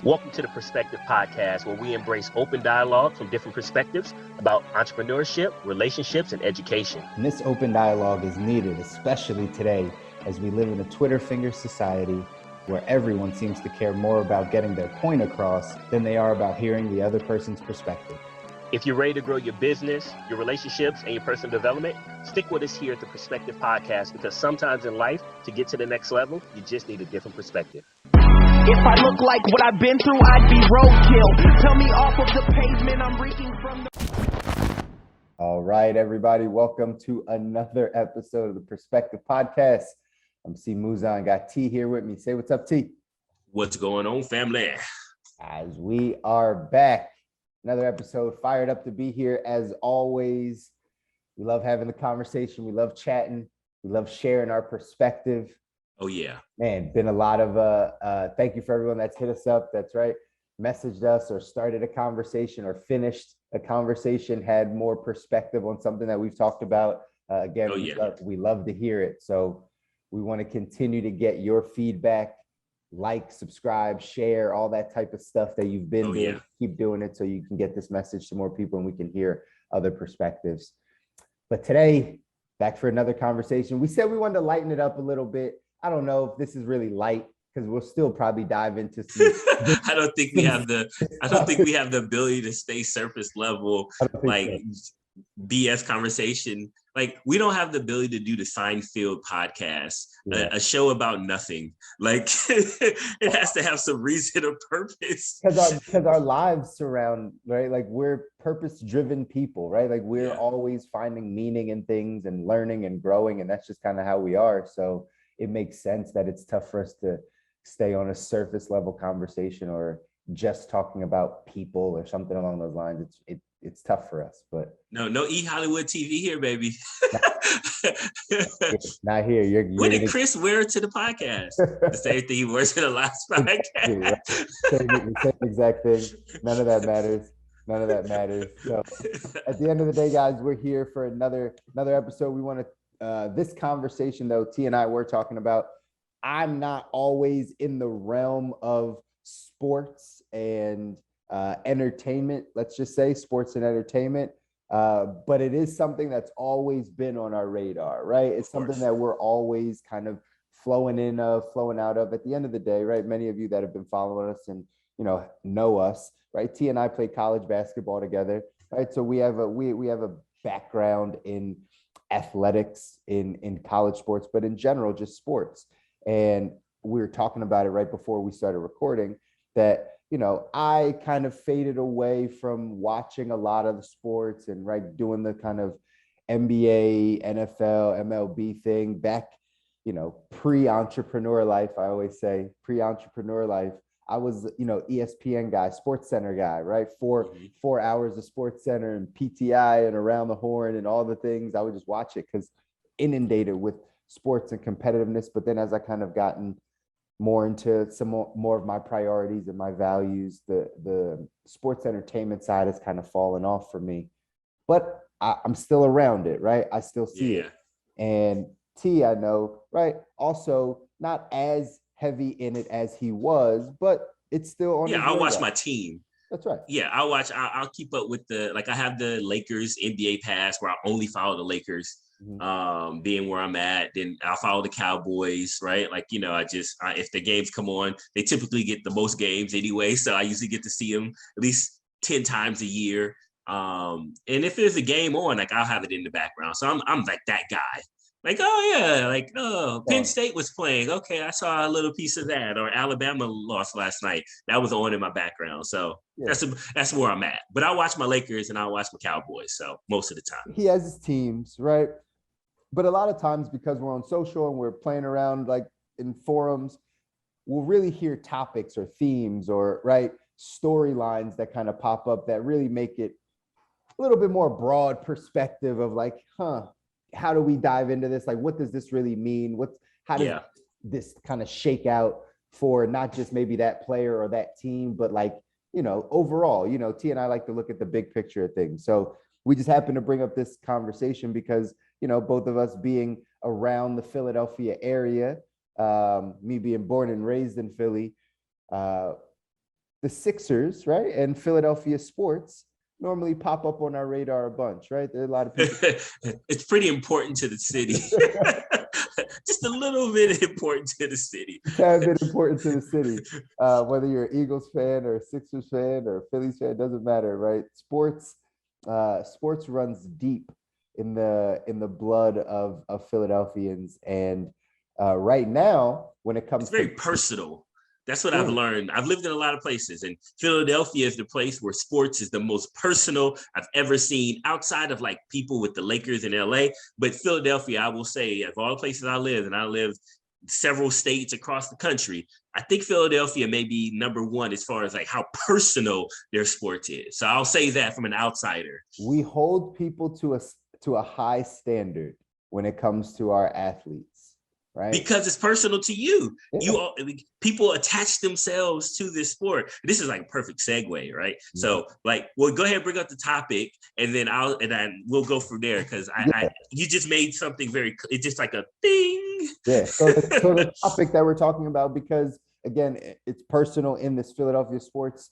Welcome to the Perspective Podcast, where we embrace open dialogue from different perspectives about entrepreneurship, relationships, and education. And this open dialogue is needed, especially today, as we live in a Twitter finger society where everyone seems to care more about getting their point across than they are about hearing the other person's perspective. If you're ready to grow your business, your relationships, and your personal development, stick with us here at the Perspective Podcast, because sometimes in life, to get to the next level, you just need a different perspective. If I look like what I've been through, I'd be roadkill. Tell me off of the pavement, I'm reeking from the... All right, everybody, welcome to another episode of the Perspective Podcast. I'm C. Muzan, got T here with me. Say what's up, T. What's going on, family? As we are back, another episode, fired up to be here as always. We love having the conversation. We love chatting. We love sharing our perspective. Oh, yeah. Man, been a lot of, thank you for everyone that's hit us up. That's right. Messaged us or started a conversation or finished a conversation, had more perspective on something that we've talked about. Again, we love to hear it. So we want to continue to get your feedback, like, subscribe, share, all that type of stuff that you've been doing. Yeah. Keep doing it so you can get this message to more people and we can hear other perspectives. But today, back for another conversation. We said we wanted to lighten it up a little bit. I don't know if this is really light because we'll still probably dive into some. I don't think we have the ability to stay surface level, like BS conversation. Like, we don't have the ability to do the Seinfeld podcast, a show about nothing. Like, it has to have some reason or purpose. Because our lives surround, right? Like, we're purpose-driven people, right? Like, we're always finding meaning in things and learning and growing, and that's just kind of how we are. So it makes sense that it's tough for us to stay on a surface level conversation or just talking about people or something along those lines. It's tough for us, but no E Hollywood TV here, baby. Not here. You're when did Chris wear it to the podcast? The same thing he wears to the last podcast. Same exact thing. None of that matters. So at the end of the day, guys, we're here for another episode. We want to this conversation, though, T and I were talking about, I'm not always in the realm of sports and entertainment, let's just say sports and entertainment, but it is something that's always been on our radar, right? It's something that we're always kind of flowing out of. At the end of the day, right, many of you that have been following us and know us, right? T and I played college basketball together, right? So we have a background in athletics in college sports, but in general, just sports. And we were talking about it right before we started recording that, I kind of faded away from watching a lot of the sports and doing the kind of NBA, NFL, MLB thing back, pre-entrepreneur life. I always say pre-entrepreneur life. I was, ESPN guy, Sports Center guy, right? 4 hours of Sports Center and PTI and Around the Horn and all the things. I would just watch it because inundated with sports and competitiveness. But then as I kind of gotten more into some more of my priorities and my values, the sports entertainment side has kind of fallen off for me. But I'm still around it, right? I still see it. And T, I know, right? Also not as heavy in it as he was, but it's still on. I'll watch my team. That's right. Yeah, I'll keep up with I have the Lakers NBA pass where I only follow the Lakers, being where I'm at. Then I'll follow the Cowboys, right? Like, if the games come on, they typically get the most games anyway. So I usually get to see them at least 10 times a year. And if there's a game on, like, I'll have it in the background. So I'm like that guy. Like, Penn State was playing. Okay, I saw a little piece of that. Or Alabama lost last night. That was on in my background. So that's where I'm at. But I watch my Lakers and I watch my Cowboys. So most of the time. He has his teams, right? But a lot of times, because we're on social and we're playing around like in forums, we'll really hear topics or themes or storylines that kind of pop up that really make it a little bit more broad perspective of like, how do we dive into this? Like, what does this really mean? How does this kind of shake out for not just maybe that player or that team, but like, overall, T and I like to look at the big picture of things. So we just happen to bring up this conversation because, both of us being around the Philadelphia area, me being born and raised in Philly, the the Sixers, right, and Philadelphia sports normally pop up on our radar a bunch, right? There are a lot of people. It's pretty important to the city. Just a little bit important to the city. A tad bit important to the city. Whether you're an Eagles fan or a Sixers fan or a Phillies fan, doesn't matter, right? Sports runs deep in the blood of Philadelphians, and right now, when it comes, it's very personal. That's what I've learned. I've lived in a lot of places, and Philadelphia is the place where sports is the most personal I've ever seen, outside of like people with the Lakers in LA. But Philadelphia, I will say, of all the places I live, and I lived several states across the country, I think Philadelphia may be number one as far as like how personal their sports is. So I'll say that from an outsider. We hold people to a high standard when it comes to our athletes. Right. Because it's personal to you. Yeah. People attach themselves to this sport. This is like a perfect segue, right? Yeah. So, like, well, go ahead and bring up the topic, and then we'll go from there, because you just made something it's just like a thing. Yeah. So the topic that we're talking about, because again, it's personal in this Philadelphia sports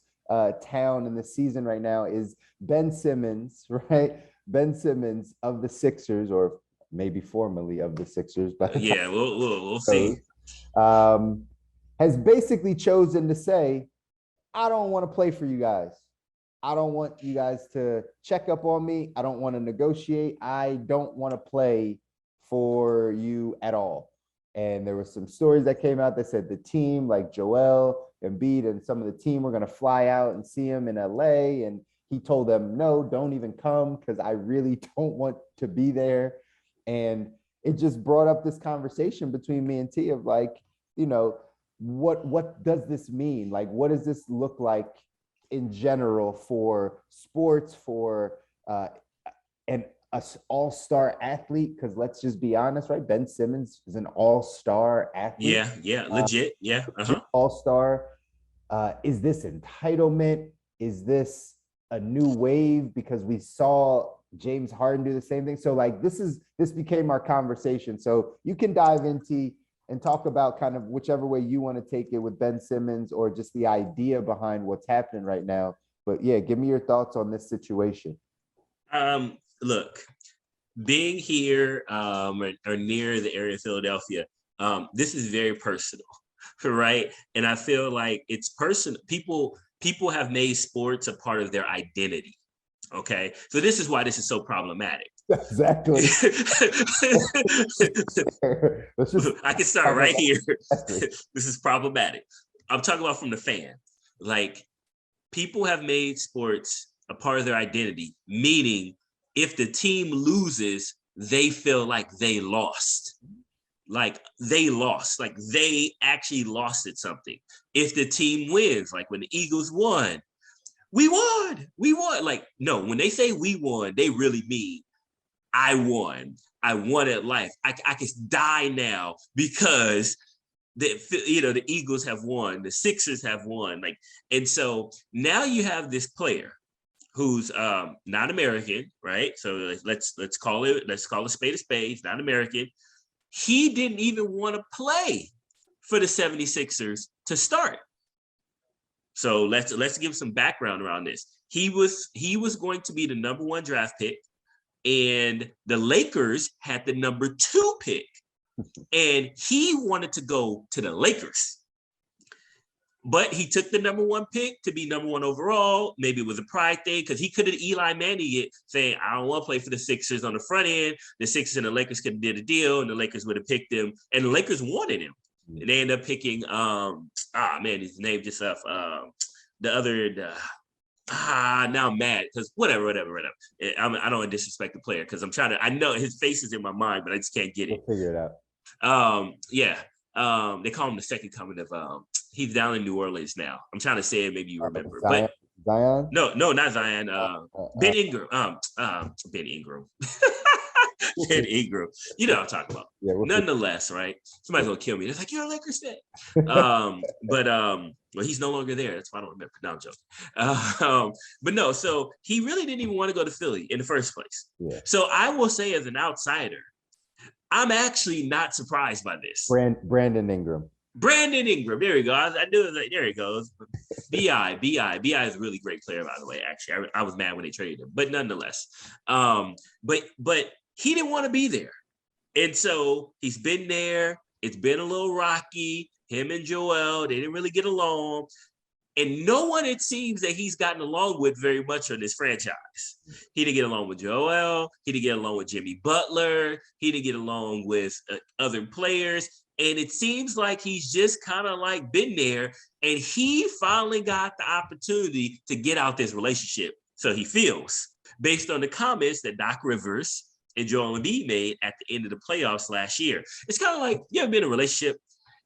town in the season right now, is Ben Simmons, right? Ben Simmons of the Sixers, or maybe formerly of the Sixers, but yeah, we'll see. Has basically chosen to say, I don't want to play for you guys. I don't want you guys to check up on me. I don't want to negotiate. I don't want to play for you at all. And there were some stories that came out that said the team, like Joel, Embiid, and some of the team were going to fly out and see him in LA. And he told them, no, don't even come, because I really don't want to be there. And it just brought up this conversation between me and T of like, you know, what does this mean? Like, what does this look like in general for sports, for an all-star athlete? Because let's just be honest, right? Ben Simmons is an all-star athlete. Yeah, legit. Yeah. All-star. Is this entitlement? Is this a new wave? Because we saw James Harden do the same thing. So like this became our conversation. So you can dive into and talk about kind of whichever way you want to take it with Ben Simmons, or just the idea behind what's happening right now. But yeah, give me your thoughts on this situation. Look, being here or near the area of Philadelphia, this is very personal, right? And I feel like it's personal. People have made sports a part of their identity. Okay, so this is why this is so problematic. Exactly. I can start right here. This is problematic. I'm talking about from the fan. Like, people have made sports a part of their identity, meaning if the team loses, they feel like they lost. Like they actually lost at something. If the team wins, like when the Eagles won, we won. Like, no, when they say we won, they really mean I won. I won at life. I can die now because the Eagles have won, the Sixers have won. Like, and so now you have this player who's not American, right? So let's call a spade a spade. He's not American. He didn't even want to play for the 76ers to start. So let's give some background around this. He was going to be the number 1 draft pick, and the Lakers had the number 2 pick, and he wanted to go to the Lakers. But he took the number 1 pick to be number 1 overall. Maybe it was a pride thing, because he could have Eli Manning it, saying, I don't want to play for the Sixers on the front end. The Sixers and the Lakers could have did a deal, and the Lakers would have picked him, and the Lakers wanted him. And they ended up picking, his name just off. Now I'm mad because whatever. I don't want to disrespect the player, because I know his face is in my mind, but I just can't get it. We'll figure it out. They call him the second coming of, he's down in New Orleans now. I'm trying to say it, maybe you remember. Zion? No, not Zion. Ben Ingram. Ben Ingram. Ben Ingram. You know what I'm talking about. Yeah, nonetheless, right? Somebody's gonna kill me. It's like, you're a Lakers fan. Well, he's no longer there. That's why I don't remember. No, I'm joking. But no, so he really didn't even want to go to Philly in the first place. Yeah. So I will say, as an outsider, I'm actually not surprised by this. Brandon Ingram. Brandon Ingram. There we go. I knew it. Like, there he goes. BI is a really great player, by the way. Actually, I was mad when they traded him, but nonetheless, but he didn't want to be there, and so he's been there. It's been a little rocky. Him and Joel, they didn't really get along, and no one, it seems, that he's gotten along with very much on this franchise. He didn't get along with Joel. He didn't get along with Jimmy Butler. He didn't get along with other players. And it seems like he's just kind of like been there, and he finally got the opportunity to get out this relationship. So he feels, based on the comments that Doc Rivers and Joel Embiid made at the end of the playoffs last year. It's kind of like, you ever been in a relationship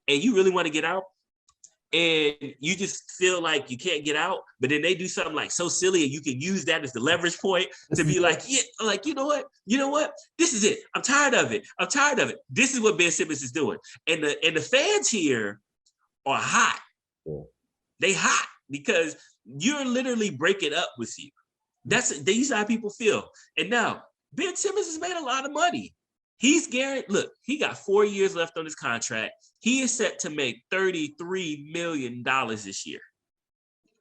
and you really want to get out, and you just feel like you can't get out, but then they do something like so silly, and you can use that as the leverage point to be like, yeah, like, you know what? This is it. I'm tired of it. This is what Ben Simmons is doing. And the fans here are hot. They hot because you're literally breaking up with you. These are how people feel. And now Ben Simmons has made a lot of money. He's guaranteed. Look, he got 4 years left on his contract. He is set to make $33 million this year.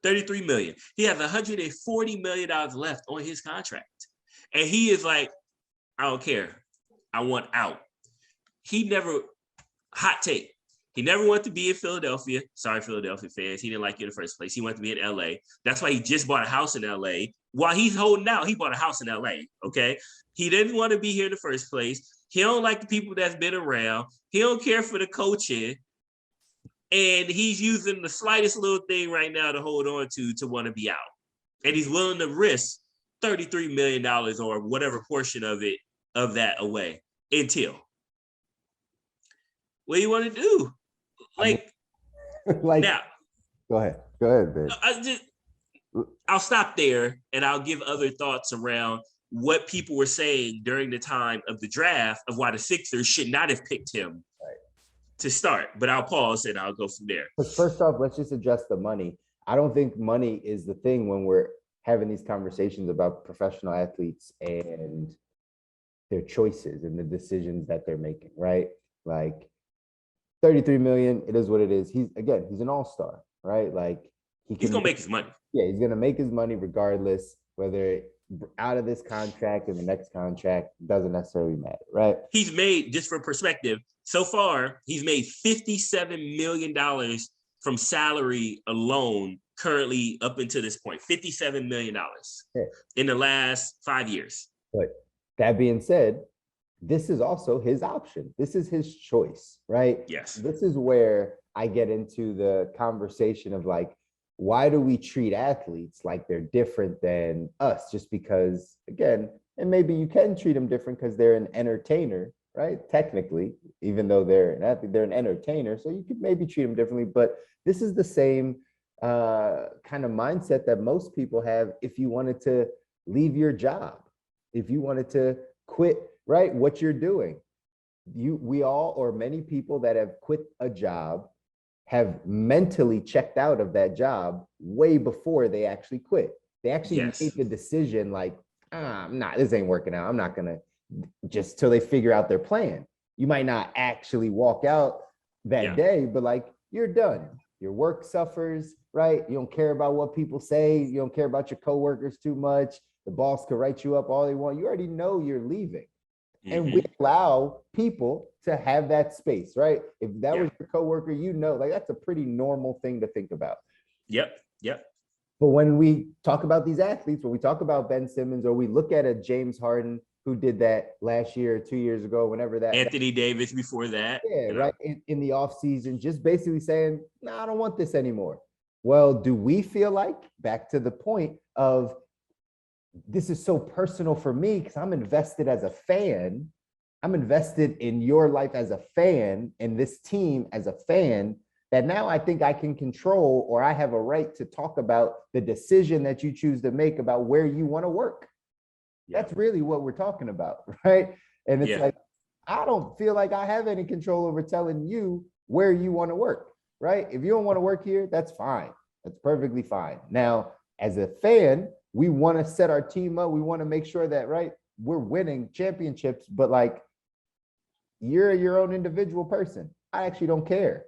$33 million. He has $140 million left on his contract. And he is like, I don't care. I want out. Hot take. He never wanted to be in Philadelphia. Sorry, Philadelphia fans. He didn't like you in the first place. He wanted to be in LA. That's why he just bought a house in LA. While he's holding out, he bought a house in LA. Okay. He didn't want to be here in the first place. He don't like the people that's been around. He don't care for the coaching. And he's using the slightest little thing right now to hold on to want to be out. And he's willing to risk $33 million or whatever portion of that away until. What do you want to do? Like now. Go ahead, babe. I'll stop there, and I'll give other thoughts around what people were saying during the time of the draft of why the Sixers should not have picked him to start. But I'll pause and I'll go from there. First off, let's just address the money. I don't think money is the thing when we're having these conversations about professional athletes and their choices and the decisions that they're making, right? Like 33 million, it is what it is. He's an all-star, right? Like he's gonna make his money. Yeah, he's gonna make his money regardless, whether out of this contract and the next contract, doesn't necessarily matter, right? He's made, just for perspective, so far, he's made $57 million from salary alone currently up until this point. $57 million in the last 5 years. But that being said, this is also his option. This is his choice, right? Yes. This is where I get into the conversation of like, why do we treat athletes like they're different than us? Just because, again, and maybe you can treat them different because they're an entertainer, right? Technically, even though they're an athlete, they're an entertainer. So you could maybe treat them differently. But this is the same kind of mindset that most people have if you wanted to leave your job, if you wanted to quit, right? What you're doing. We all, or many people that have quit a job, have mentally checked out of that job way before they actually quit. They actually made the decision like, this ain't working out. I'm not gonna, just till they figure out their plan. You might not actually walk out that day, but like, you're done. Your work suffers, right? You don't care about what people say. You don't care about your coworkers too much. The boss could write you up all they want. You already know you're leaving. And we allow people to have that space, right? If that was your coworker, like that's a pretty normal thing to think about. Yep. But when we talk about these athletes, when we talk about Ben Simmons, or we look at a James Harden who did that last year or 2 years ago, whenever that Anthony Davis before that. Yeah, right. In the offseason, just basically saying, I don't want this anymore. Well, do we feel like, back to the point of, this is so personal for me because I'm invested as a fan. I'm invested in your life as a fan and this team as a fan, that now I think I can control, or I have a right to talk about the decision that you choose to make about where you want to work. That's really what we're talking about, right? And it's like, I don't feel like I have any control over telling you where you want to work, right? If you don't want to work here, that's fine. That's perfectly fine. Now, as a fan, we want to set our team up. We want to make sure that, right, we're winning championships, but like, you're your own individual person. I actually don't care.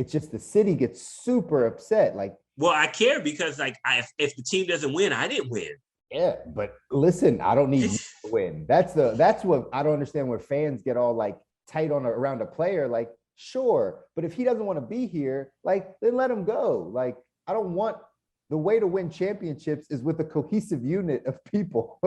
It's just the city gets super upset. Like, well, I care because like if the team doesn't win, I didn't win. yeah, but listen, I don't need you to win. That's what I don't understand, where fans get all like tight on around a player. Like, sure, but if he doesn't want to be here, like, then let him go. Like, I don't want, the way to win championships is with a cohesive unit of people,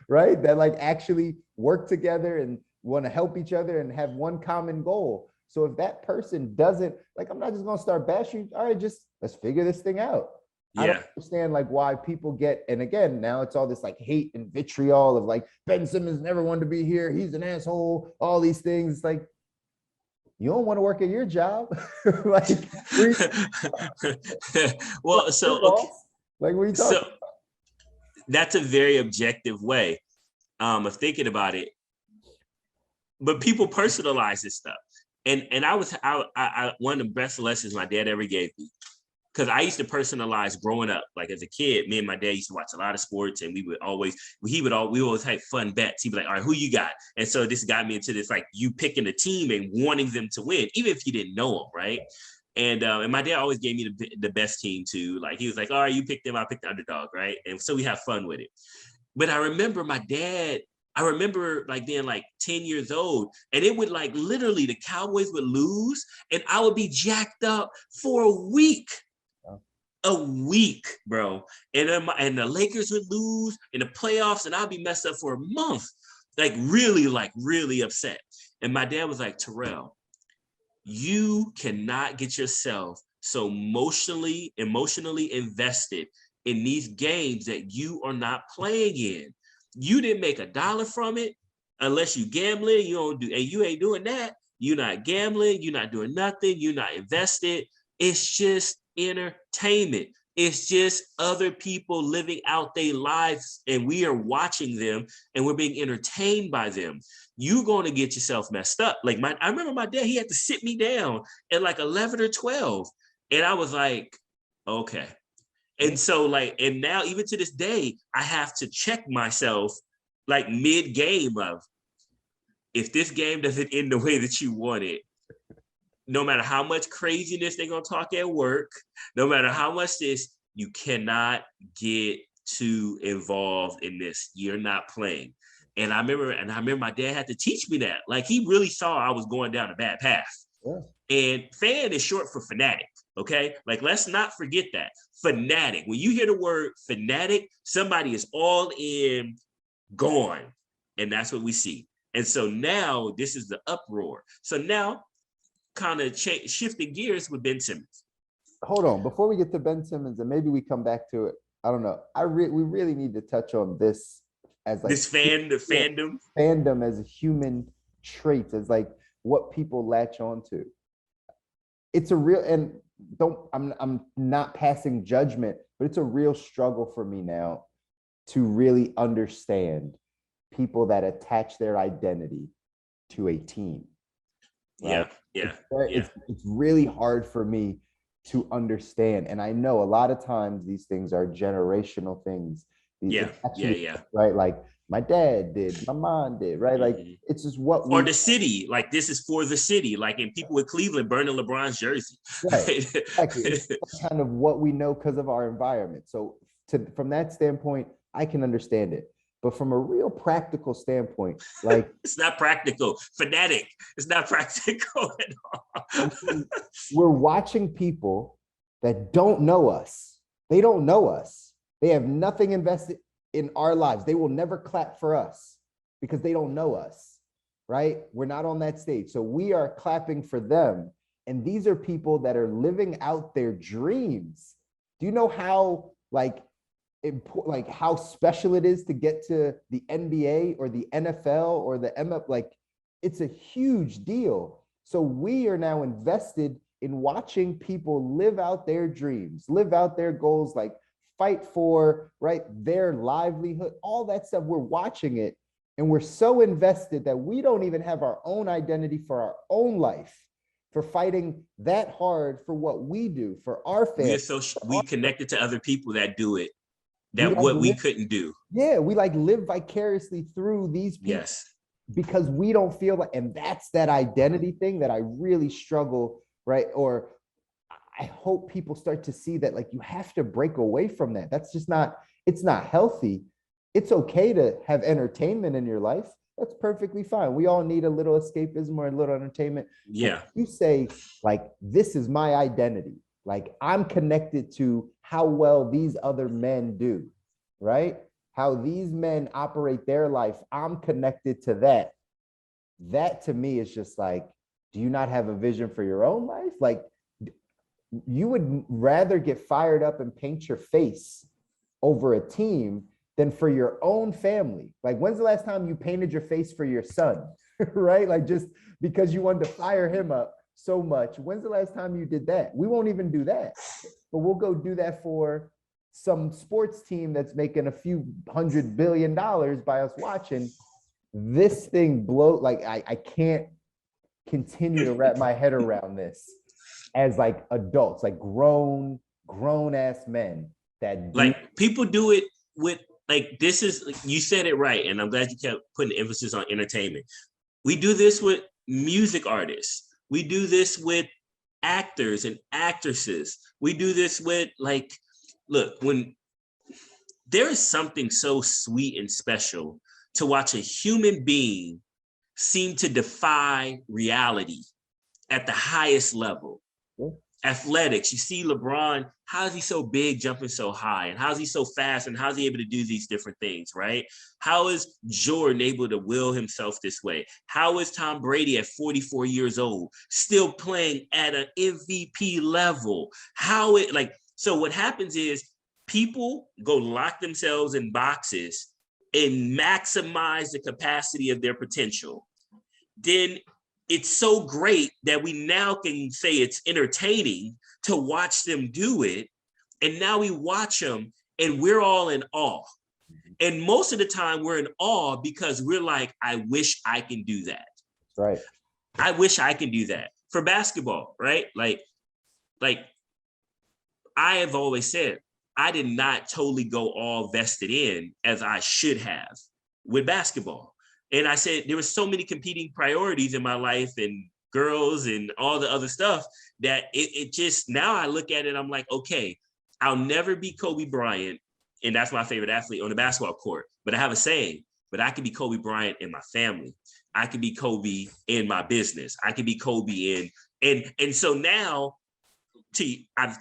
right? That like actually work together and want to help each other and have one common goal. So if that person doesn't, like, I'm not just gonna start bashing. All right, just let's figure this thing out. Yeah. I don't understand like why people get, and again, now it's all this like hate and vitriol of like, Ben Simmons never wanted to be here, he's an asshole, all these things. It's like, you don't want to work at your job. Like, well, so okay. Like, what are you talking about? That's a very objective way of thinking about it. But people personalize this stuff. And I one of the best lessons my dad ever gave me, because I used to personalize growing up. Like as a kid, me and my dad used to watch a lot of sports, and we always have fun bets. He'd be like, all right, who you got? And so this got me into this, like, you picking a team and wanting them to win, even if you didn't know them, right? And my dad always gave me the best team too. Like, he was like, all right, you pick them, I pick the underdog, right? And so we have fun with it. But I remember like being like 10 years old, and it would like literally the Cowboys would lose and I would be jacked up for a week. A week, bro. And the Lakers would lose in the playoffs and I'd be messed up for a month. Like really upset. And my dad was like, Terell, you cannot get yourself so emotionally invested in these games that you are not playing in. You didn't make $1 from it unless you gambling. You ain't doing that. You're not gambling. You're not doing nothing. You're not invested. It's just entertainment. It's just other people living out their lives, and we are watching them, and we're being entertained by them. You're going to get yourself messed up. Like I remember my dad, he had to sit me down at like 11 or 12, and I was like, okay. And so like, and now even to this day, I have to check myself like mid-game of, if this game doesn't end the way that you want it, no matter how much craziness they're going to talk at work, no matter how much this, you cannot get too involved in this. You're not playing. And I remember my dad had to teach me that. Like, he really saw I was going down a bad path. Yeah. And fan is short for fanatic. Okay. Like, let's not forget that. Fanatic. When you hear the word fanatic, somebody is all in, gone. And that's what we see. And so now this is the uproar. So now, kind of shifting gears with Ben Simmons. Hold on, before we get to Ben Simmons, and maybe we come back to it. I don't know. We really need to touch on this as like this fandom as a human trait, as like what people latch on to. It's a real, and I'm not passing judgment, but it's a real struggle for me now to really understand people that attach their identity to a team. Right? Yeah. It's really hard for me to understand. And I know a lot of times these things are generational things. Right? Like, my dad did, my mom did, right? Like, it's just what or the city, like, this is for the city, like, and people with Cleveland burning LeBron's jersey. Right. Exactly. It's kind of what we know because of our environment. So from that standpoint, I can understand it. But from a real practical standpoint, like, it's not practical. Fanatic. It's not practical at all. We're watching people that don't know us. They don't know us. They have nothing invested in our lives. They will never clap for us because they don't know us, right? We're not on that stage. So we are clapping for them. And these are people that are living out their dreams. Do you know how, like how special it is to get to the NBA or the NFL or the MF? Like, it's a huge deal. So we are now invested in watching people live out their dreams, live out their goals, like fight for, right, their livelihood, all that stuff. We're watching it, and we're so invested that we don't even have our own identity for our own life, for fighting that hard for what we do, for our family. We connected to other people that do it. We couldn't do. Yeah, we like live vicariously through these people. Yes. Because we don't feel like, and that's that identity thing that I really struggle, right? Or I hope people start to see that, like, you have to break away from that. That's just not, it's not healthy. It's okay to have entertainment in your life. That's perfectly fine. We all need a little escapism or a little entertainment. Yeah. You say, like, this is my identity. Like, I'm connected to how well these other men do, right? How these men operate their life. I'm connected to that. That to me is just like, do you not have a vision for your own life? Like, you would rather get fired up and paint your face over a team than for your own family. Like, when's the last time you painted your face for your son, right? Like, just because you wanted to fire him up so much. When's the last time you did that? We won't even do that, but we'll go do that for some sports team that's making a few $100 billion by us watching. This thing like, I can't continue to wrap my head around this as like adults, like grown ass men that like people do it with, like, this is, you said it right, and I'm glad you kept putting emphasis on entertainment. We do this with music artists. We do this with actors and actresses. We do this with, like, look, when there is something so sweet and special to watch a human being seem to defy reality at the highest level. Athletics, you see LeBron, how is he so big, jumping so high? And how is he so fast? And how is he able to do these different things, right? How is Jordan able to will himself this way? How is Tom Brady at 44 years old still playing at an MVP level? So what happens is people go lock themselves in boxes and maximize the capacity of their potential. Then it's so great that we now can say it's entertaining to watch them do it. And now we watch them and we're all in awe. And most of the time we're in awe because we're like, I wish I can do that. Right. I wish I can do that. For basketball, right? Like I have always said, I did not totally go all vested in as I should have with basketball. And I said, there were so many competing priorities in my life and girls and all the other stuff that it just, now I look at it, I'm like, okay, I'll never be Kobe Bryant. And that's my favorite athlete on the basketball court. But I have a saying, but I can be Kobe Bryant in my family. I can be Kobe in my business. I can be Kobe and so now I've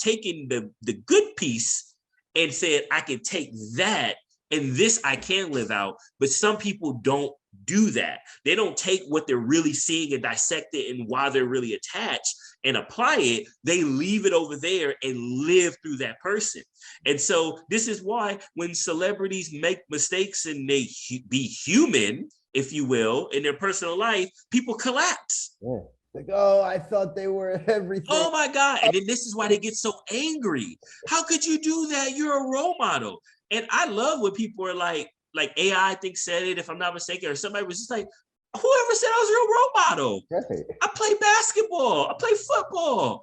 taken the good piece and said, I can take that and this I can live out. But some people don't do that. They don't take what they're really seeing and dissect it and why they're really attached and apply it. They leave it over there and live through that person. And so this is why when celebrities make mistakes and they be human, if you will, in their personal life, people collapse. Yeah. Like, oh, I thought they were everything. Oh my God. And then this is why they get so angry. How could you do that? You're a role model. And I love when people are like AI, I think said it, if I'm not mistaken, or somebody was just like, whoever said I was your role model? Right. I play basketball. I play football.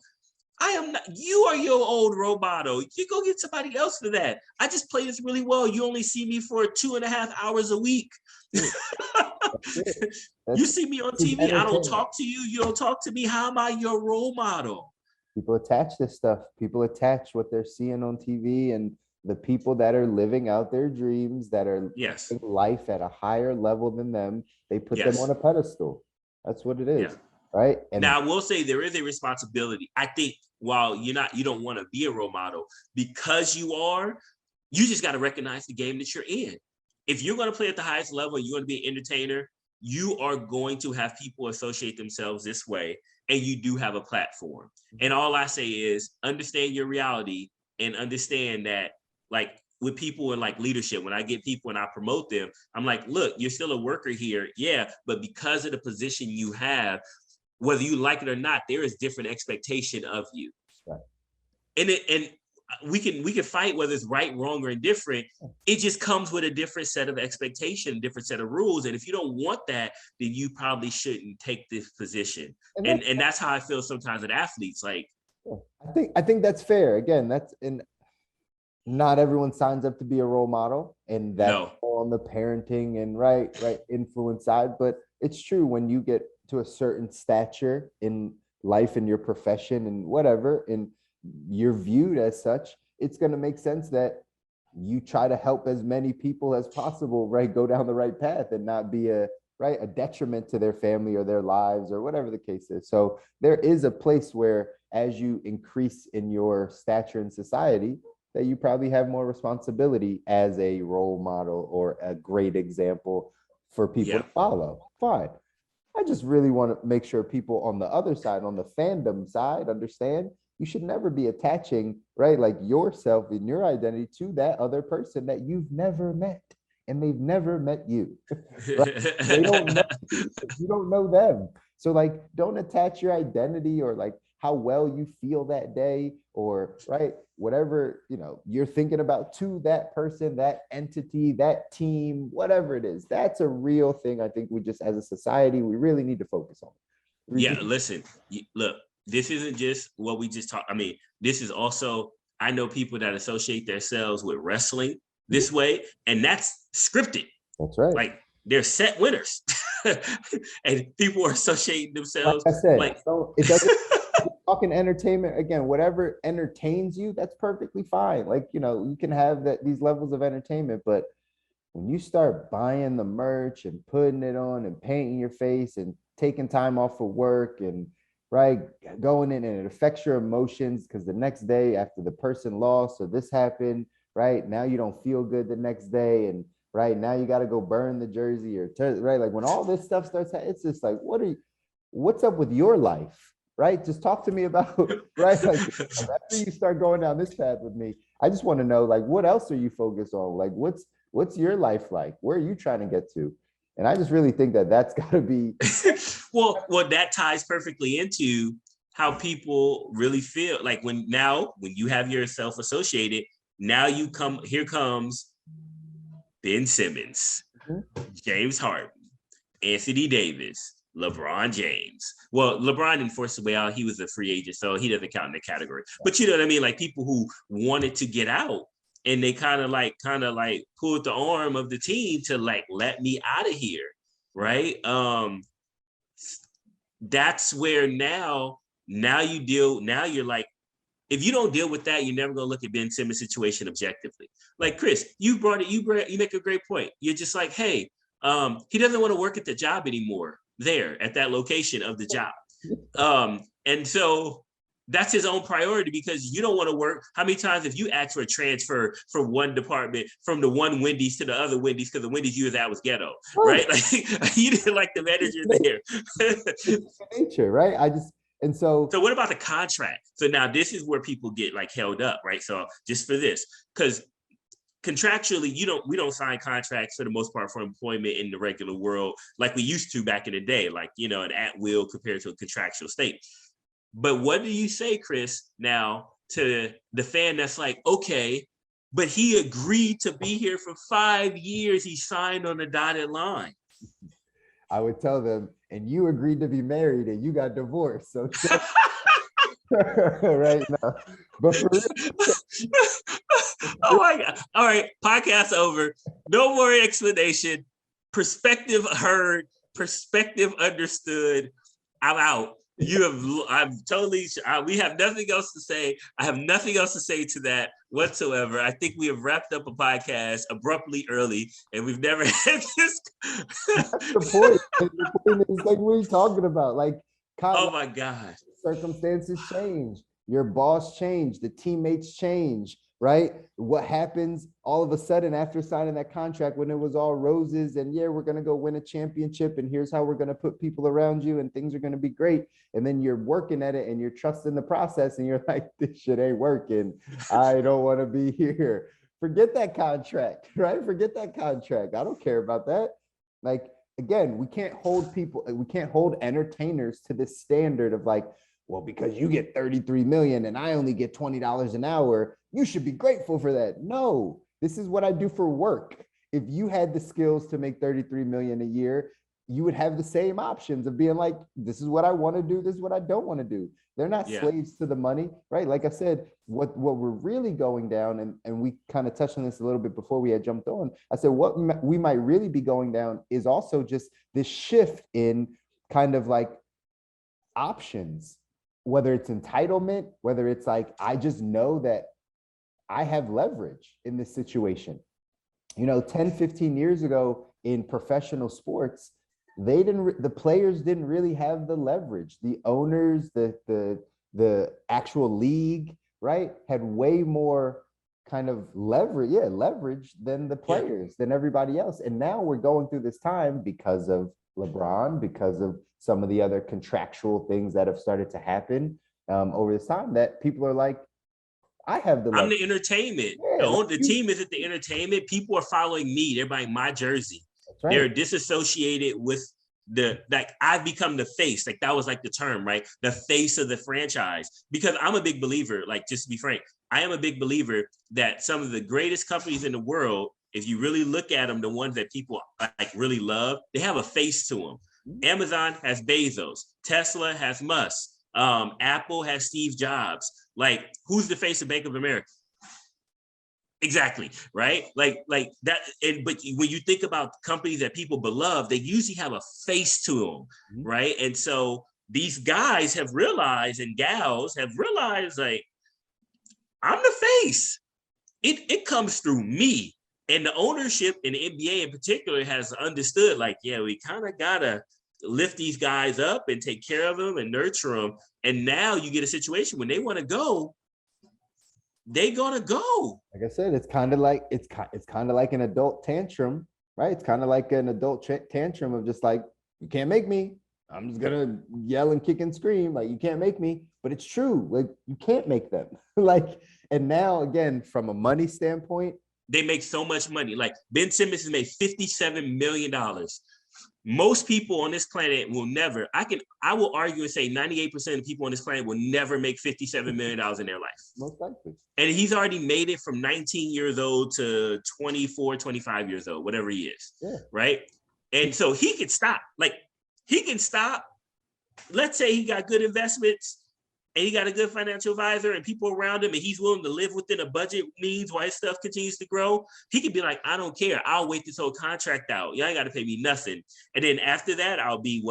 I am not, you are your old role model. You go get somebody else for that. I just play this really well. You only see me for 2.5 hours a week. You see me on TV. I don't talk to you. You don't talk to me. How am I your role model? People attach this stuff. People attach what they're seeing on TV, and the people that are living out their dreams, that are living life at a higher level than them, they put them on a pedestal. That's what it is, right? And now I will say there is a responsibility. I think while you don't want to be a role model, because you just got to recognize the game that you're in. If you're going to play at the highest level, you're going to be an entertainer, you are going to have people associate themselves this way, and you do have a platform. And all I say is understand your reality and understand that, like, with people in like leadership, when I get people and I promote them, I'm like, look, you're still a worker here. Yeah. But because of the position you have, whether you like it or not, there is different expectation of you. Right. And we can fight whether it's right, wrong, or indifferent. It just comes with a different set of expectation, different set of rules. And if you don't want that, then you probably shouldn't take this position. And that's how I feel sometimes with athletes. Like, I think that's fair. Again, that's not everyone signs up to be a role model, and that's on the parenting and right influence side. But it's true, when you get to a certain stature in life and your profession and whatever, and you're viewed as such, it's going to make sense that you try to help as many people as possible, right? Go down the right path and not be a detriment to their family or their lives or whatever the case is. So there is a place where, as you increase in your stature in society, that you probably have more responsibility as a role model or a great example for people to follow. Fine. I just really want to make sure people on the other side, on the fandom side, understand you should never be attaching, right, like yourself and your identity to that other person that you've never met and they've never met you. Right? They don't know you. You don't know them. So like, don't attach your identity or like how well you feel that day or right, whatever, you know, you're thinking about to that person, that entity, that team, whatever it is. That's a real thing. I think we just, as a society, we really need to focus on. Listen, look, this isn't just what we just talked. I mean, this is also, I know people that associate themselves with wrestling this way, and that's scripted. That's right. Like, they're set winners. And people are associating themselves. Like I said, so it doesn't talking entertainment again, whatever entertains you, that's perfectly fine. Like, you know, you can have these levels of entertainment, but when you start buying the merch and putting it on and painting your face and taking time off of work and right, going in and it affects your emotions because the next day after the person lost or this happened, right, now you don't feel good the next day, and right now you got to go burn the jersey or right, like when all this stuff starts, it's just like, what's up with your life, right? Just talk to me about right, like after you start going down this path with me, I just want to know, like, what else are you focused on? Like, what's your life like? Where are you trying to get to? And I just really think that that's got to be well, that ties perfectly into how people really feel. Like when you have yourself associated, now here comes Ben Simmons, James Harden, Anthony Davis, LeBron James. Well, LeBron didn't force his way out. He was a free agent, so he doesn't count in the category. But you know what I mean? Like people who wanted to get out, and they kind of like pulled the arm of the team to like, let me out of here, right? That's where now you're like, if you don't deal with that, you're never gonna look at Ben Simmons' situation objectively. Like Chris, you make a great point. You're just like, hey, he doesn't want to work at the job anymore there at that location of the job. And so that's his own priority because you don't want to work. How many times have you asked for a transfer from one department, from the one Wendy's to the other Wendy's, because the Wendy's you was at was ghetto, right? Like you didn't like the manager there. Nature, right? So what about the contract? So now this is where people get like held up, right? So just for this, because contractually, we don't sign contracts for the most part for employment in the regular world like we used to back in the day, like, you know, an at will compared to a contractual state. But what do you say, Chris, now to the fan that's like, okay, but he agreed to be here for 5 years. He signed on the dotted line. I would tell them, and you agreed to be married and you got divorced. So right now. But for real. Oh my God. All right. Podcast over. No more explanation. Perspective heard. Perspective understood. I'm out. We have nothing else to say. I have nothing else to say to that whatsoever. I think we have wrapped up a podcast abruptly early, and we've never had this. That's the point. The point is, like, what are you talking about? Like, oh my God. Circumstances change. Your boss changed. The teammates change, right? What happens all of a sudden after signing that contract when it was all roses and yeah, we're going to go win a championship and here's how we're going to put people around you and things are going to be great. And then you're working at it and you're trusting the process and you're like, this shit ain't working. I don't want to be here. Forget that contract, right? Forget that contract. I don't care about that. Like, again, we can't hold entertainers to this standard of like, well, because you get 33 million and I only get $20 an hour, you should be grateful for that. No, this is what I do for work. If you had the skills to make 33 million a year, you would have the same options of being like, this is what I want to do. This is what I don't want to do. They're not slaves to the money, right? Like I said, what we're really going down, and we kind of touched on this a little bit before we had jumped on. I said, what we might really be going down is also just this shift in kind of like options, whether it's entitlement, whether it's like, I just know that I have leverage in this situation. 10, 15 years ago in professional sports, the players didn't really have the leverage. The owners, the actual league, right, had way more kind of leverage than the players, than everybody else. And now we're going through this time because of LeBron, because of some of the other contractual things that have started to happen over this time, that people are like, I have the leverage. I'm the entertainment. The team isn't the entertainment. People are following me. They're buying my jersey. Right. They're disassociated with I've become the face. Like, that was like the term, right? The face of the franchise. Because I'm a big believer, like, just to be frank, I am a big believer that some of the greatest companies in the world, if you really look at them, the ones that people like really love, they have a face to them. Amazon has Bezos. Tesla has Musk. Apple has Steve Jobs. Like, who's the face of Bank of America? Exactly, right? Like that. But when you think about companies that people beloved, they usually have a face to them, right? And so these guys have realized, and gals have realized, like, I'm the face. It comes through me. And the ownership in the NBA in particular has understood, like, yeah, we kind of gotta lift these guys up and take care of them and nurture them. And now you get a situation when they want to go, they gonna go. Like I said, it's kind of like an adult tantrum, right? It's kind of like an adult tantrum of just like, you can't make me. I'm just gonna yell and kick and scream, like, you can't make me. But it's true, like, you can't make them. Like, and now again, from a money standpoint, they make so much money. Like, Ben Simmons has made $57 million. Most people on this planet will never, I will argue and say 98% of the people on this planet will never make $57 million in their life. Most likely. And he's already made it from 19 years old to 24, 25 years old, whatever he is. Yeah. Right? And so he can stop. Like, he can stop. Let's say he got good investments and he got a good financial advisor and people around him, and he's willing to live within a budget means while his stuff continues to grow. He could be like, I don't care. I'll wait this whole contract out. Y'all ain't got to pay me nothing. And then after that, I'll be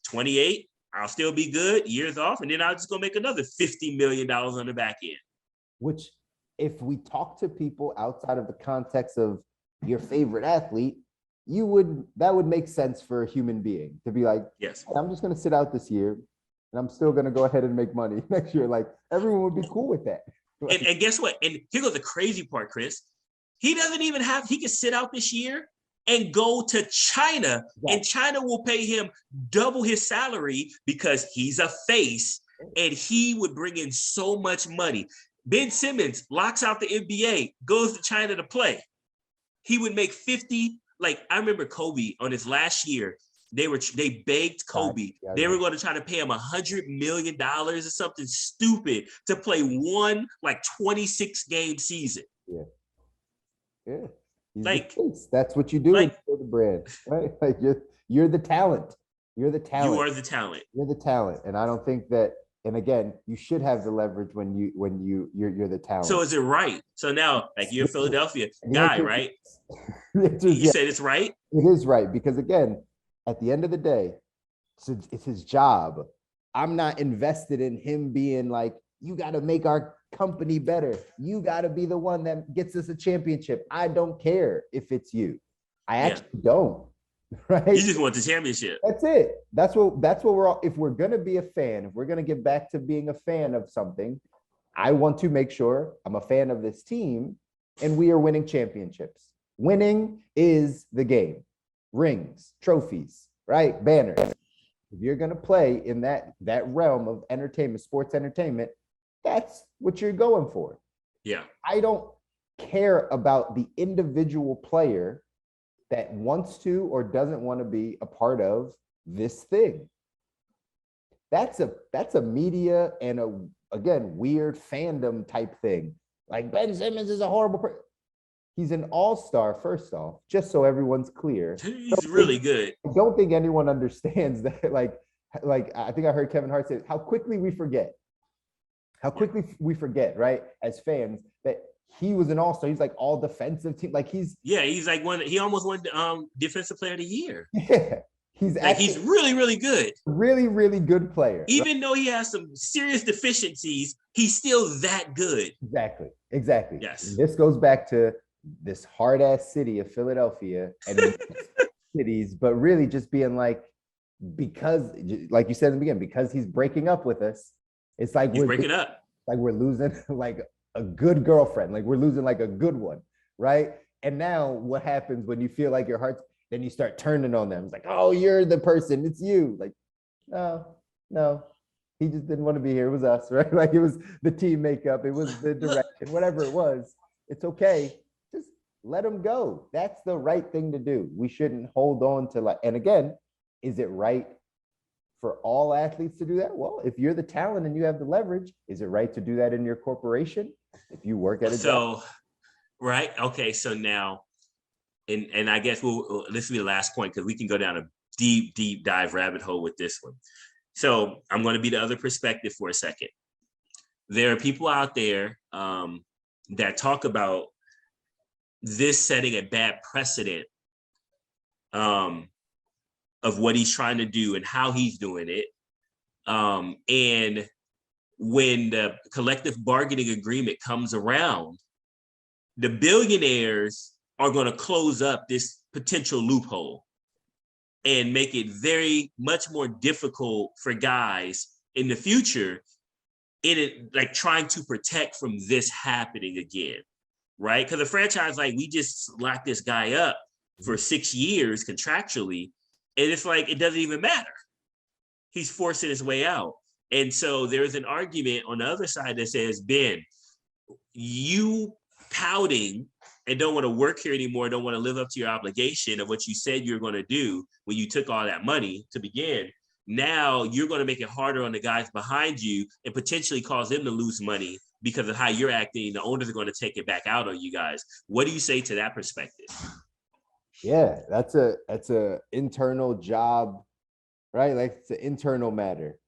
28. I'll still be good, years off. And then I'll just go make another $50 million on the back end. Which, if we talk to people outside of the context of your favorite athlete, that would make sense for a human being to be like, yes, I'm just going to sit out this year, and I'm still going to go ahead and make money next year. Like, everyone would be cool with that. And guess what? And here goes the crazy part, Chris. He doesn't even he can sit out this year and go to China, and China will pay him double his salary because he's a face, and he would bring in so much money. Ben Simmons locks out the NBA, goes to China to play. He would make 50. Like, I remember Kobe on his last year, they begged Kobe. They were going to try to pay him $100 million or something stupid to play one 26 game season. Yeah. Like, that's what you do for the brand, right? Like, you're the talent. You're the talent. You are the talent. You're the talent. And I don't think that. And again, you should have the leverage when you're the talent. So is it right? So now, like, you're a Philadelphia guy, right? You said it's right? It is right, because again, at the end of the day, it's his job. I'm not invested in him being like, you got to make our company better. You got to be the one that gets us a championship. I don't care if it's you. I actually don't. Right? You just want the championship. That's it. That's what we're all. If we're gonna be a fan, if we're gonna get back to being a fan of something, I want to make sure I'm a fan of this team and we are winning championships. Winning is the game. Rings, trophies, right? Banners. If you're gonna play in that realm of entertainment, sports entertainment, that's what you're going for. Yeah. I don't care about the individual player that wants to or doesn't want to be a part of this thing. That's a media and again, weird fandom type thing. Like, Ben Simmons is a horrible person. He's an all-star, first off, just so everyone's clear. He's really good. I don't think anyone understands that. Like I think I heard Kevin Hart say how quickly we forget. How quickly we forget, right? As fans, that he was an all-star. He's like all defensive team. Like, he's like he almost won defensive player of the year. Yeah. He's like he's really, really good. Really, really good player. Even though he has some serious deficiencies, he's still that good. Exactly. Yes. And this goes back to this hard ass city of Philadelphia and cities, but really just being like, because, like you said in the beginning, because he's breaking up with us, it's like he's breaking up. Like we're losing like a good girlfriend, like we're losing like a good one, right? And now what happens when you feel like your heart's, then you start turning on them. It's like, oh, you're the person, it's you. Like, no, he just didn't want to be here. It was us, right? Like it was the team makeup, it was the direction, whatever it was. It's okay. Just let him go. That's the right thing to do. We shouldn't hold on to like, and again, is it right for all athletes to do that? Well, if you're the talent and you have the leverage, is it right to do that in your corporation? If you work at a job? Right. Okay. So now, and I guess this will be the last point because we can go down a deep dive rabbit hole with this one. So I'm going to be the other perspective for a second. There are people out there that talk about this setting a bad precedent of what he's trying to do and how he's doing it. And when the collective bargaining agreement comes around, the billionaires are going to close up this potential loophole and make it very much more difficult for guys in the future in it, like trying to protect from this happening again, right? Because the franchise, like, we just locked this guy up for 6 years contractually, and it's like, it doesn't even matter. He's forcing his way out. And so there's an argument on the other side that says, Ben, you pouting and don't want to work here anymore, don't want to live up to your obligation of what you said you're going to do when you took all that money to begin. Now you're going to make it harder on the guys behind you and potentially cause them to lose money because of how you're acting. The owners are going to take it back out on you guys. What do you say to that perspective? Yeah, that's a internal job, right? Like it's an internal matter,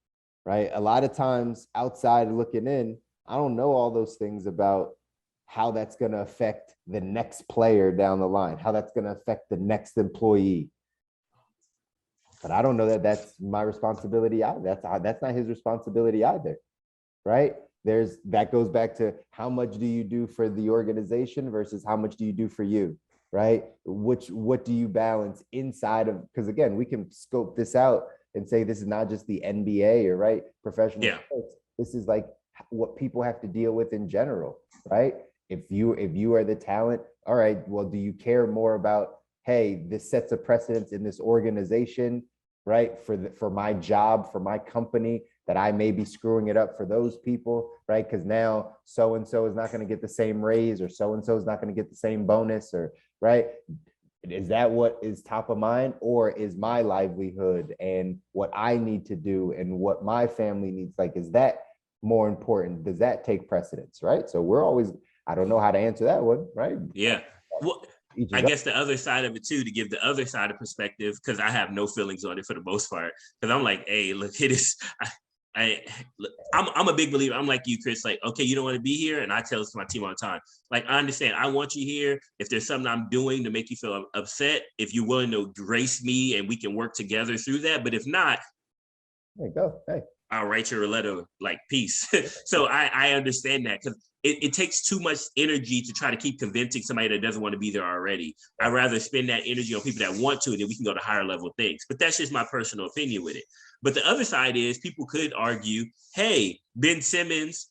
right? A lot of times outside looking in, I don't know all those things about how that's going to affect the next player down the line, how that's going to affect the next employee. But I don't know that that's my responsibility either. That's not his responsibility either, right? That goes back to how much do you do for the organization versus how much do you do for you, right? What do you balance inside of, because again, we can scope this out and say this is not just the NBA or right professional sports. This is like what people have to deal with in general, right? If you are the talent, all right, well, do you care more about, hey, this sets a precedence in this organization, right? For my job, for my company, that I may be screwing it up for those people, right? Because now so-and-so is not going to get the same raise, or so-and-so is not going to get the same bonus, or right? Is that what is top of mind? Or is my livelihood and what I need to do and what my family needs, like, is that more important? Does that take precedence, right? So we're always, I don't know how to answer that one, right? Yeah. Well, I guess the other side of it too, to give the other side of perspective, because I have no feelings on it for the most part. Because I'm like, hey, look, it is. I'm a big believer. I'm like you, Chris. Like, okay, you don't want to be here, and I tell this to my team all the time. Like, I understand. I want you here. If there's something I'm doing to make you feel upset, if you're willing to grace me, and we can work together through that. But if not, there you go. Hey, I'll write you a letter like peace. So I understand that, because it takes too much energy to try to keep convincing somebody that doesn't want to be there already. I'd rather spend that energy on people that want to, and then we can go to higher level things. But that's just my personal opinion with it. But the other side is, people could argue, hey, Ben Simmons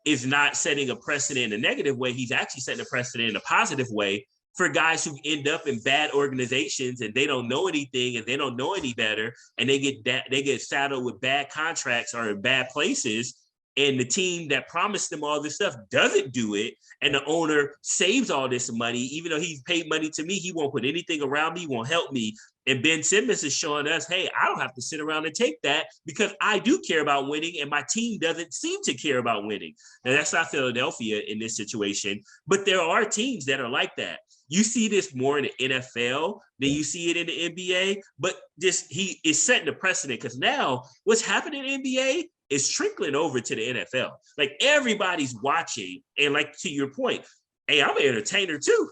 is not setting a precedent in a negative way. He's actually setting a precedent in a positive way for guys who end up in bad organizations and they don't know anything and they don't know any better, and they get saddled with bad contracts or in bad places, and the team that promised them all this stuff doesn't do it, and the owner saves all this money. Even though he's paid money to me, he won't put anything around me, he won't help me. And Ben Simmons is showing us, hey, I don't have to sit around and take that, because I do care about winning and my team doesn't seem to care about winning. Now, that's not Philadelphia in this situation, but there are teams that are like that. You see this more in the NFL than you see it in the NBA, but he is setting the precedent, because now what's happening in the NBA is trickling over to the NFL. Like, everybody's watching, and like, to your point, hey, I'm an entertainer too.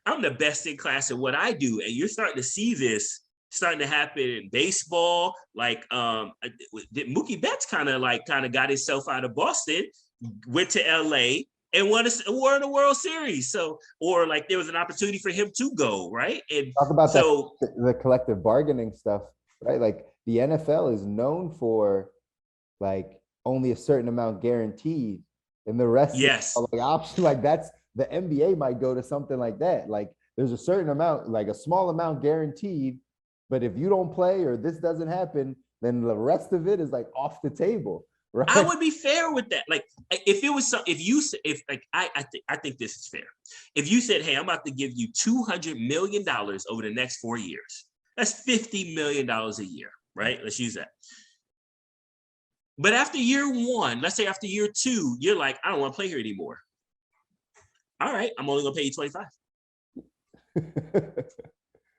I'm the best in class at what I do. And you're starting to see this starting to happen in baseball. Like Mookie Betts kind of got himself out of Boston, went to LA and won a World Series. So, or like there was an opportunity for him to go, right? And talk about the collective bargaining stuff, right? Like the NFL is known for like only a certain amount guaranteed, and the rest yes, is like option. Like that's the NBA might go to something like that. Like there's a certain amount, like a small amount guaranteed, but if you don't play or this doesn't happen, then the rest of it is like off the table. Right. I would be fair with that. Like if it was I think this is fair. If you said, hey, I'm about to give you $200 million over the next 4 years, that's $50 million a year, right? Let's use that. But after year one, let's say after year two, you're like, I don't want to play here anymore. All right, I'm only gonna pay you 25.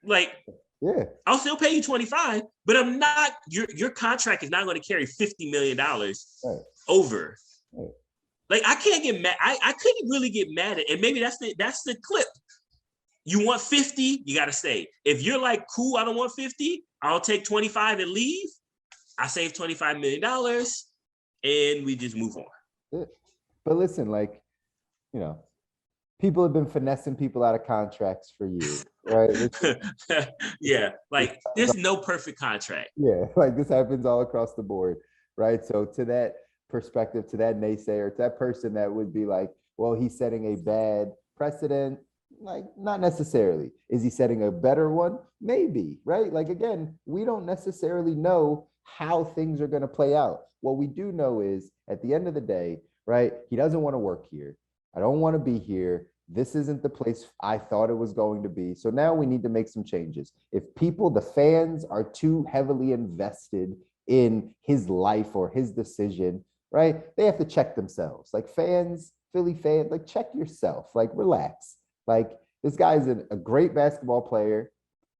Like, yeah, I'll still pay you 25, but I'm not. Your contract is not going to carry $50 million over. Right. Like, I can't get mad. I couldn't really get mad at, and maybe that's the clip. You want 50, you got to stay. If you're like, cool, I don't want 50, I'll take 25 and leave. I save $25 million, and we just move on. Yeah. But listen, like, you know, people have been finessing people out of contracts for years, right? Yeah, like there's no perfect contract. Yeah, like this happens all across the board, right? So to that perspective, to that naysayer, to that person that would be like, well, he's setting a bad precedent, like not necessarily. Is he setting a better one? Maybe, right? Like again, we don't necessarily know how things are going to play out. What we do know is at the end of the day, right? He doesn't want to work here. I don't want to be here. This isn't the place I thought it was going to be. So now we need to make some changes. If people, the fans, are too heavily invested in his life or his decision, right? They have to check themselves. Like fans, Philly fans, like check yourself, like relax. Like this guy's a great basketball player,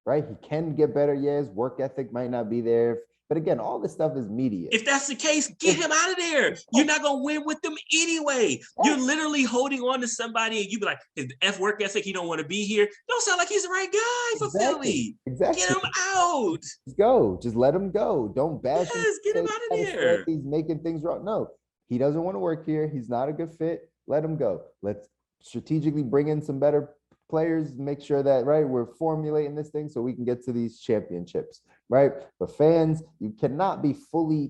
right? He can get better. Yeah, his work ethic might not be there. But again, all this stuff is media. If that's the case, get him out of there. You're not going to win with them anyway. You're literally holding on to somebody and you be like, his F work ethic, he don't want to be here. Don't sound like he's the right guy for Philly. Exactly. Get him out. Just go. Just let him go. Don't bash him. Get him out of there. He's making things wrong. No, he doesn't want to work here. He's not a good fit. Let him go. Let's strategically bring in some better players, make sure that, right, we're formulating this thing so we can get to these championships, right? But fans, you cannot be fully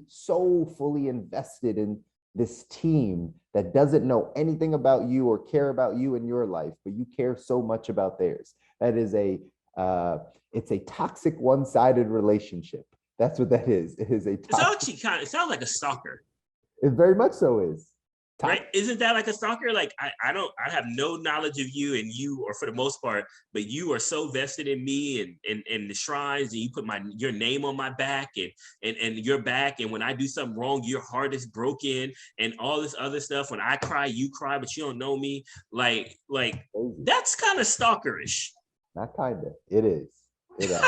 invested in this team that doesn't know anything about you or care about you in your life, but you care so much about theirs. That is it's a toxic one-sided relationship. That's what that is. It is a toxic. It sounds like a stalker. It very much so is. Right? Isn't that like a stalker? Like I have no knowledge of you, and you, or for the most part, but you are so vested in me and the shrines, and you put your name on my back and your back. And when I do something wrong, your heart is broken and all this other stuff. When I cry, you cry, but you don't know me. Like that's kind of stalkerish. Not kind of. It is. It is.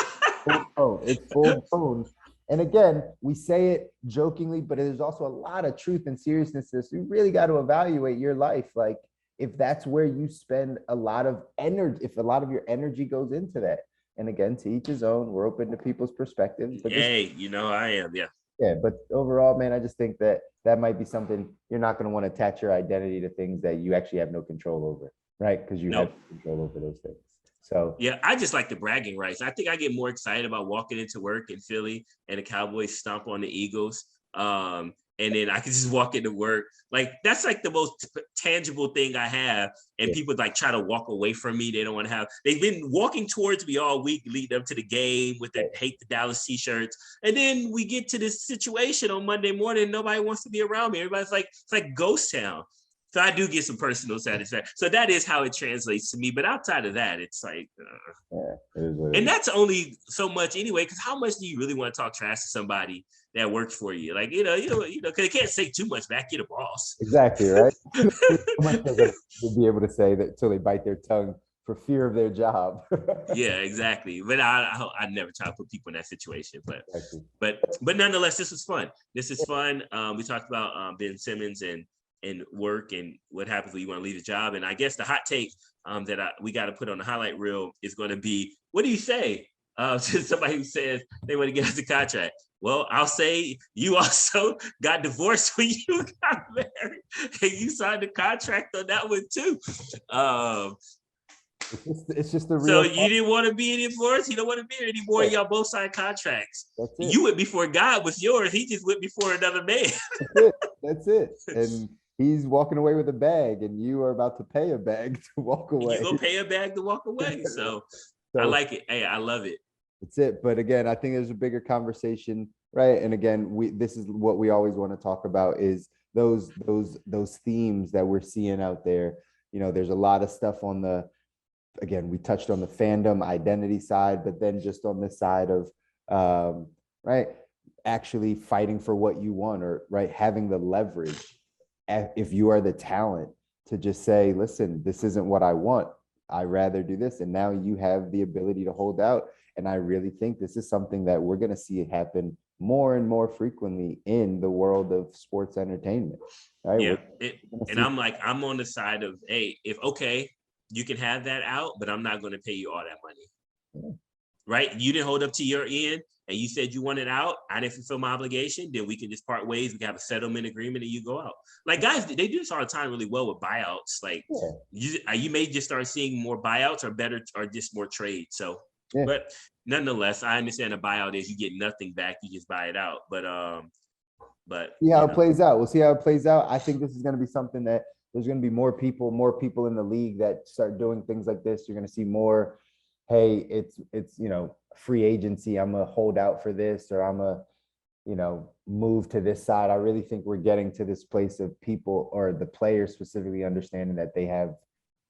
It's full blown. And again, we say it jokingly, but there's also a lot of truth and seriousness to this. You really got to evaluate your life. Like if that's where you spend a lot of energy, if a lot of your energy goes into that. And again, to each his own, we're open to people's perspectives. But I am. Yeah. Yeah. But overall, man, I just think that might be something you're not going to want to attach your identity to things that you actually have no control over. Right. Because you have control over those things. So yeah, I just like the bragging rights. I think I get more excited about walking into work in Philly and the Cowboys stomp on the Eagles. And then I can just walk into work. Like that's like the most tangible thing I have. And people like try to walk away from me. They don't want to have. They've been walking towards me all week, leading up to the game with the hate the Dallas t-shirts. And then we get to this situation on Monday morning. Nobody wants to be around me. Everybody's like, it's like ghost town. So I do get some personal satisfaction. So that is how it translates to me. But outside of that, it's like, and that's only so much anyway. Because how much do you really want to talk trash to somebody that works for you? Like you know, because they can't say too much back. You're the boss. Exactly right. To be able to say that until they bite their tongue for fear of their job. Yeah, exactly. But I never try to put people in that situation. But nonetheless, this was fun. This is fun. We talked about Ben Simmons and work and what happens when you want to leave a job. And I guess the hot take that we got to put on the highlight reel is going to be, what do you say To somebody who says they want to get out the contract. Well, I'll say you also got divorced when you got married, and you signed a contract on that one too. It's just the real. So you didn't want to be in divorce. You don't want to be anymore. Y'all both signed contracts. That's it. You went before God was yours. He just went before another man. That's it. And he's walking away with a bag, and you are about to pay a bag to walk away. You gonna pay a bag to walk away. So I like it. Hey, I love it. That's it. But again, I think there's a bigger conversation, right? And again, this is what we always want to talk about is those themes that we're seeing out there. You know, there's a lot of stuff on the, again, we touched on the fandom identity side, but then just on this side of, right, actually fighting for what you want, or right, having the leverage, if you are the talent, to just say, listen, this isn't what I want. I rather do this. And now you have the ability to hold out. And I really think this is something that we're going to see it happen more and more frequently in the world of sports entertainment. Right? Yeah. I'm on the side of, hey, if you can have that out, but I'm not going to pay you all that money. Yeah. Right? You didn't hold up to your end and you said you wanted out. I didn't fulfill my obligation. Then we can just part ways. We can have a settlement agreement and you go out. Like, guys, they do this all the time really well with buyouts. Like, you may just start seeing more buyouts or just more trade. So, but nonetheless, I understand a buyout is you get nothing back. You just buy it out. But see how it plays out. We'll see how it plays out. I think this is going to be something that there's going to be more people in the league that start doing things like this. You're going to see more, hey, it's free agency. I'm going to hold out for this, or I'm going to, move to this side. I really think we're getting to this place of people, or the players specifically, understanding that they have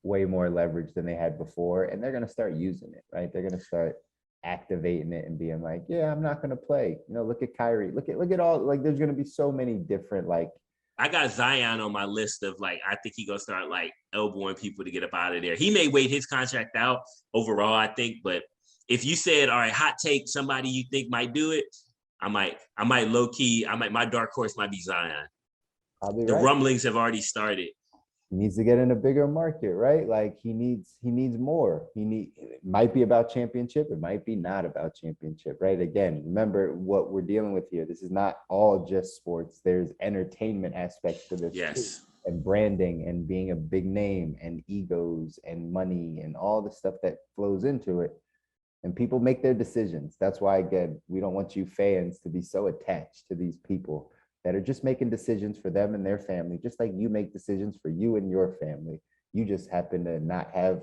way more leverage than they had before. And they're going to start using it, right? They're going to start activating it and being like, yeah, I'm not going to play. Look at Kyrie. Look at all, like, there's going to be so many different, like, I got Zion on my list of, like, I think he's going to start, like, elbowing people to get up out of there. He may wait his contract out overall, I think. But if you said, all right, hot take, somebody you think might do it, I might low key, my dark horse might be Zion. The rumblings have already started. He needs to get in a bigger market, right? Like, he needs more. It might be about championship. It might be not about championship, right? Again, remember what we're dealing with here. This is not all just sports. There's entertainment aspects to this. Yes. Too, and branding and being a big name and egos and money and all the stuff that flows into it. And people make their decisions. That's why, again, we don't want you fans to be so attached to these people that are just making decisions for them and their family, just like you make decisions for you and your family. You just happen to not have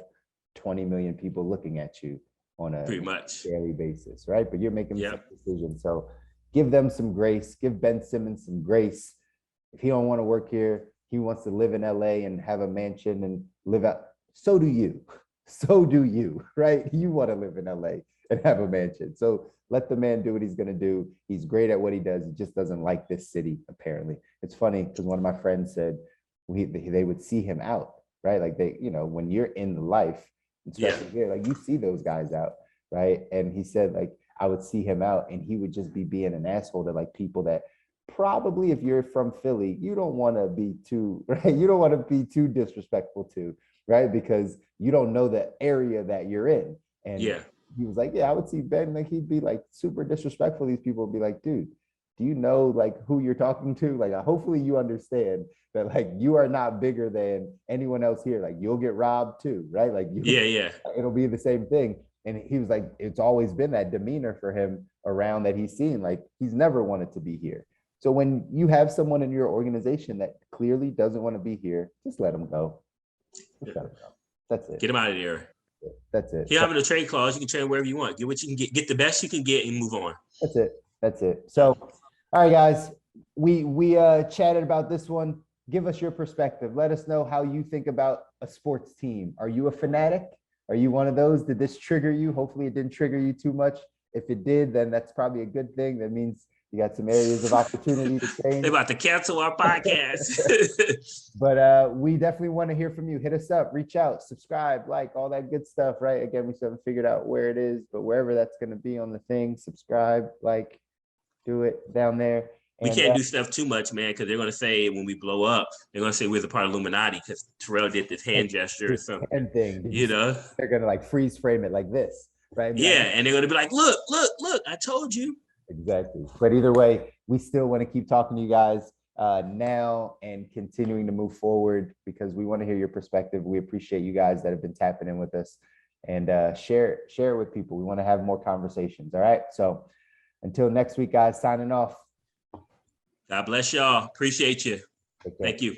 20 million people looking at you on a daily basis, right? But you're making some decisions. So give them some grace. Give Ben Simmons some grace. If he don't want to work here, he wants to live in LA and have a mansion and live out. So do you. So do you, right? You want to live in LA and have a mansion. So let the man do what he's going to do. He's great at what he does. He just doesn't like this city, apparently. It's funny because one of my friends said they would see him out, right? Like, they, when you're in the life, especially here, like, you see those guys out, right? And he said, like, I would see him out and he would just be being an asshole to, like, people that probably, if you're from Philly, you don't want to be too, right? You don't want to be too disrespectful to, right? Because you don't know the area that you're in. And he was like, I would see Ben, like, he'd be like super disrespectful. These people would be like, dude, do you know, like, who you're talking to? Like, hopefully you understand that, like, you are not bigger than anyone else here. Like, you'll get robbed too, right? Like, it'll be the same thing. And he was like, it's always been that demeanor for him around that he's seen. Like, he's never wanted to be here. So when you have someone in your organization that clearly doesn't want to be here, just let him go. Just let him go. That's it. Get him out of there. That's it. You're having a trade clause. You can trade wherever you want. Get what you can get the best you can get and move on. That's it. So, all right, guys, we chatted about this one. Give us your perspective. Let us know how you think about a sports team. Are you a fanatic? Are you one of those? Did this trigger you? Hopefully it didn't trigger you too much. If it did, then that's probably a good thing. That means you got some areas of opportunity to change. They're about to cancel our podcast. But we definitely want to hear from you. Hit us up, reach out, subscribe, like, all that good stuff, right? Again, we still haven't figured out where it is, but wherever that's going to be on the thing, subscribe, like, do it down there. We can't do stuff too much, man, because they're going to say when we blow up, they're going to say we're the part of Illuminati because Terrell did this hand gesture or something. Hand thing. They're going to, like, freeze frame it like this. Right. Yeah, and they're gonna be like, look, I told you. Exactly. But either way, we still want to keep talking to you guys now and continuing to move forward because we want to hear your perspective. We appreciate you guys that have been tapping in with us and share it with people. We want to have more conversations. All right. So until next week, guys, signing off. God bless y'all. Appreciate you. Take care. Thank you.